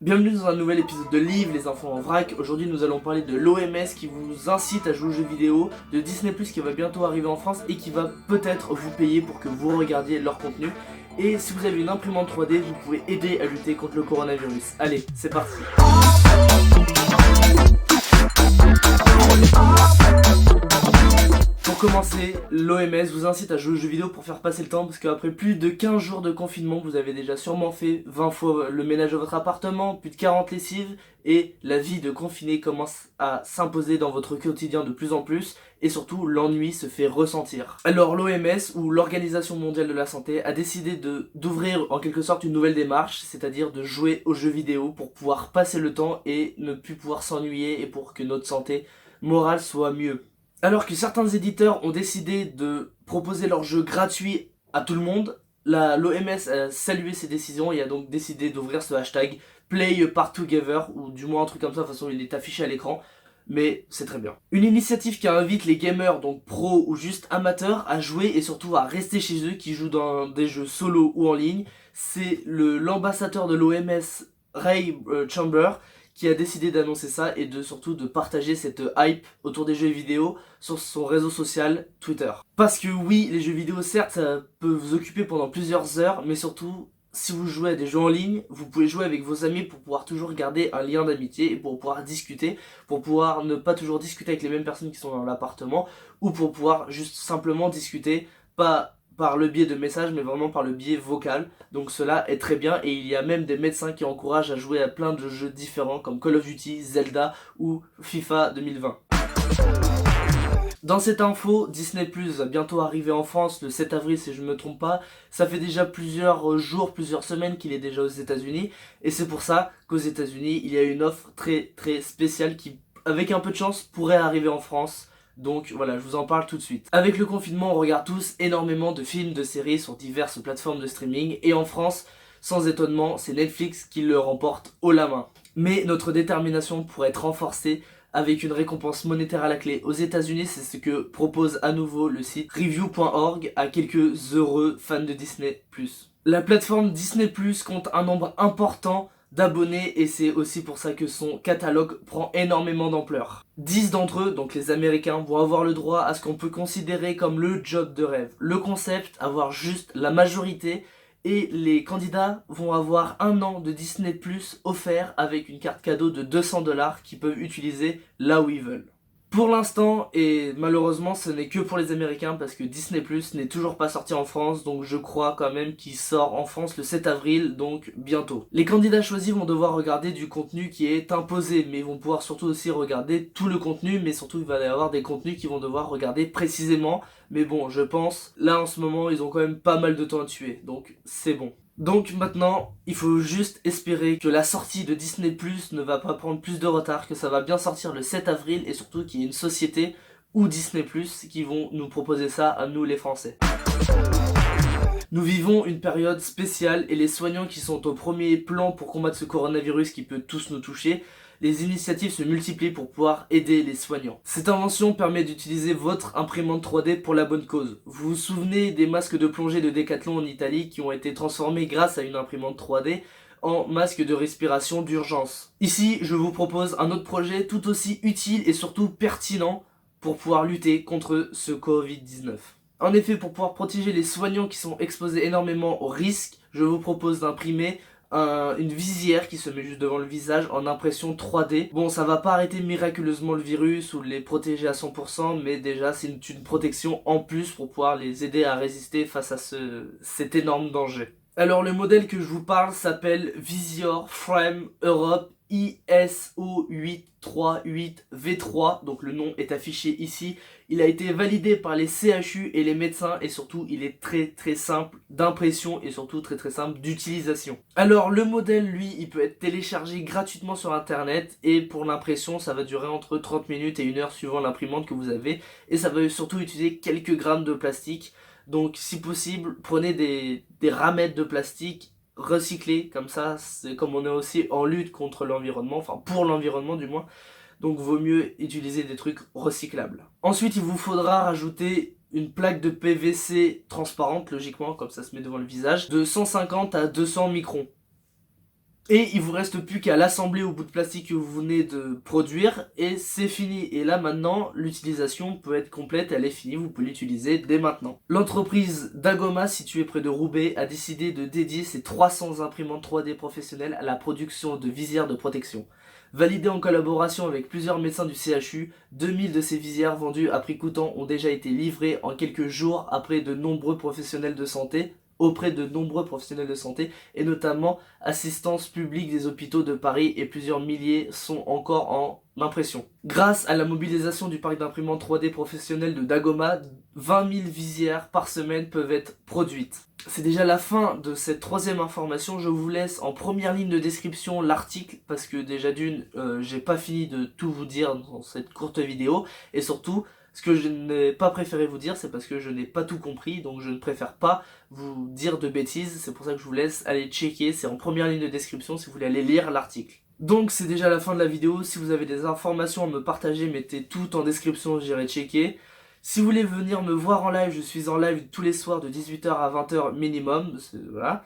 Bienvenue dans un nouvel épisode de Livre, les enfants en vrac. Aujourd'hui nous allons parler de l'OMS qui vous incite à jouer aux jeux vidéo, de Disney Plus qui va bientôt arriver en France et qui va peut-être vous payer pour que vous regardiez leur contenu. Et si vous avez une imprimante 3D, vous pouvez aider à lutter contre le coronavirus. Allez, c'est parti. Pour commencer, l'OMS vous incite à jouer aux jeux vidéo pour faire passer le temps parce qu'après plus de 15 jours de confinement, vous avez déjà sûrement fait 20 fois le ménage de votre appartement, plus de 40 lessives et la vie de confiné commence à s'imposer dans votre quotidien de plus en plus et surtout l'ennui se fait ressentir. Alors l'OMS ou l'Organisation mondiale de la santé a décidé d'ouvrir en quelque sorte une nouvelle démarche, c'est-à-dire de jouer aux jeux vidéo pour pouvoir passer le temps et ne plus pouvoir s'ennuyer et pour que notre santé morale soit mieux. Alors que certains éditeurs ont décidé de proposer leurs jeux gratuits à tout le monde, l'OMS a salué ces décisions et a donc décidé d'ouvrir ce hashtag #PlayPartTogether, ou du moins un truc comme ça, de toute façon il est affiché à l'écran, mais c'est très bien. Une initiative qui invite les gamers, donc pros ou juste amateurs, à jouer et surtout à rester chez eux, qui jouent dans des jeux solo ou en ligne. C'est l'ambassadeur de l'OMS, Ray Chamber, qui a décidé d'annoncer ça et surtout de partager cette hype autour des jeux vidéo sur son réseau social Twitter. Parce que oui, les jeux vidéo certes ça peut vous occuper pendant plusieurs heures, mais surtout si vous jouez à des jeux en ligne, vous pouvez jouer avec vos amis pour pouvoir toujours garder un lien d'amitié et pour pouvoir discuter, pour pouvoir ne pas toujours discuter avec les mêmes personnes qui sont dans l'appartement, ou pour pouvoir juste simplement discuter, pas par le biais de messages mais vraiment par le biais vocal. Donc cela est très bien et il y a même des médecins qui encouragent à jouer à plein de jeux différents comme Call of Duty, Zelda ou FIFA 2020. Dans cette info, Disney Plus va bientôt arriver en France le 7 avril si je ne me trompe pas. Ça fait déjà plusieurs jours, plusieurs semaines qu'il est déjà aux États-Unis et c'est pour ça qu'aux États-Unis il y a une offre très très spéciale qui, avec un peu de chance, pourrait arriver en France. Donc voilà, je vous en parle tout de suite. Avec le confinement, on regarde tous énormément de films, de séries sur diverses plateformes de streaming. Et en France, sans étonnement, c'est Netflix qui le remporte haut la main. Mais notre détermination pourrait être renforcée avec une récompense monétaire à la clé. Aux États-Unis, c'est ce que propose à nouveau le site review.org à quelques heureux fans de Disney+. La plateforme Disney+, compte un nombre important d'abonnés et c'est aussi pour ça que son catalogue prend énormément d'ampleur. 10 d'entre eux, donc les Américains, vont avoir le droit à ce qu'on peut considérer comme le job de rêve. Le concept, avoir juste la majorité, et les candidats vont avoir 1 an de Disney Plus offert avec une carte cadeau de 200$ qu'ils peuvent utiliser là où ils veulent. Pour l'instant, et malheureusement ce n'est que pour les Américains parce que Disney Plus n'est toujours pas sorti en France, donc je crois quand même qu'il sort en France le 7 avril, donc bientôt. Les candidats choisis vont devoir regarder du contenu qui est imposé, mais ils vont pouvoir surtout aussi regarder tout le contenu, mais surtout il va y avoir des contenus qu'ils vont devoir regarder précisément. Mais bon, je pense, là en ce moment, ils ont quand même pas mal de temps à tuer, donc c'est bon. Donc maintenant, il faut juste espérer que la sortie de Disney Plus ne va pas prendre plus de retard, que ça va bien sortir le 7 avril et surtout qu'il y ait une société ou Disney Plus qui vont nous proposer ça à nous les Français. Nous vivons une période spéciale et les soignants qui sont au premier plan pour combattre ce coronavirus qui peut tous nous toucher, les initiatives se multiplient pour pouvoir aider les soignants. Cette invention permet d'utiliser votre imprimante 3D pour la bonne cause. Vous vous souvenez des masques de plongée de Decathlon en Italie qui ont été transformés grâce à une imprimante 3D en masques de respiration d'urgence. Ici, je vous propose un autre projet tout aussi utile et surtout pertinent pour pouvoir lutter contre ce Covid-19. En effet, pour pouvoir protéger les soignants qui sont exposés énormément au risque, je vous propose d'imprimer une visière qui se met juste devant le visage en impression 3D. Bon, ça va pas arrêter miraculeusement le virus ou les protéger à 100%, mais déjà c'est une protection en plus pour pouvoir les aider à résister face à cet énorme danger. Alors le modèle que je vous parle s'appelle Visior Frame Europe ISO 838V3, donc le nom est affiché ici. Il a été validé par les CHU et les médecins et surtout il est très très simple d'impression et surtout très très simple d'utilisation. Alors le modèle lui il peut être téléchargé gratuitement sur internet et pour l'impression ça va durer entre 30 minutes et 1 heure suivant l'imprimante que vous avez et ça va surtout utiliser quelques grammes de plastique. Donc si possible prenez des ramettes de plastique recyclés, comme ça, c'est comme on est aussi en lutte contre l'environnement, enfin pour l'environnement du moins, donc vaut mieux utiliser des trucs recyclables. Ensuite, il vous faudra rajouter une plaque de PVC transparente, logiquement, comme ça se met devant le visage, de 150 à 200 microns. Et il vous reste plus qu'à l'assembler au bout de plastique que vous venez de produire et c'est fini. Et là maintenant, l'utilisation peut être complète, elle est finie, vous pouvez l'utiliser dès maintenant. L'entreprise Dagoma, située près de Roubaix, a décidé de dédier ses 300 imprimantes 3D professionnelles à la production de visières de protection. Validées en collaboration avec plusieurs médecins du CHU, 2000 de ces visières vendues à prix coûtant ont déjà été livrées en quelques jours auprès de nombreux professionnels de santé et notamment assistance publique des hôpitaux de Paris et plusieurs milliers sont encore en impression. Grâce à la mobilisation du parc d'imprimantes 3D professionnels de Dagoma, 20 000 visières par semaine peuvent être produites. C'est déjà la fin de cette troisième information, je vous laisse en première ligne de description l'article parce que déjà d'une, j'ai pas fini de tout vous dire dans cette courte vidéo et surtout, ce que je n'ai pas préféré vous dire, c'est parce que je n'ai pas tout compris, donc je ne préfère pas vous dire de bêtises, c'est pour ça que je vous laisse aller checker, c'est en première ligne de description si vous voulez aller lire l'article. Donc c'est déjà la fin de la vidéo, si vous avez des informations à me partager, mettez tout en description, j'irai checker. Si vous voulez venir me voir en live, je suis en live tous les soirs de 18h à 20h minimum, voilà,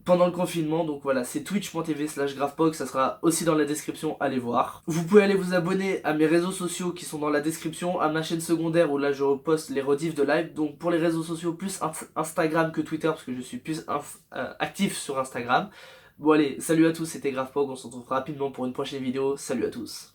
pendant le confinement, donc voilà, c'est twitch.tv/gravepog, ça sera aussi dans la description, allez voir. Vous pouvez aller vous abonner à mes réseaux sociaux qui sont dans la description, à ma chaîne secondaire où là je reposte les rediffs de live, donc pour les réseaux sociaux plus Instagram que Twitter parce que je suis plus actif sur Instagram. Bon allez, salut à tous, c'était Gravepog, on se retrouve rapidement pour une prochaine vidéo, salut à tous.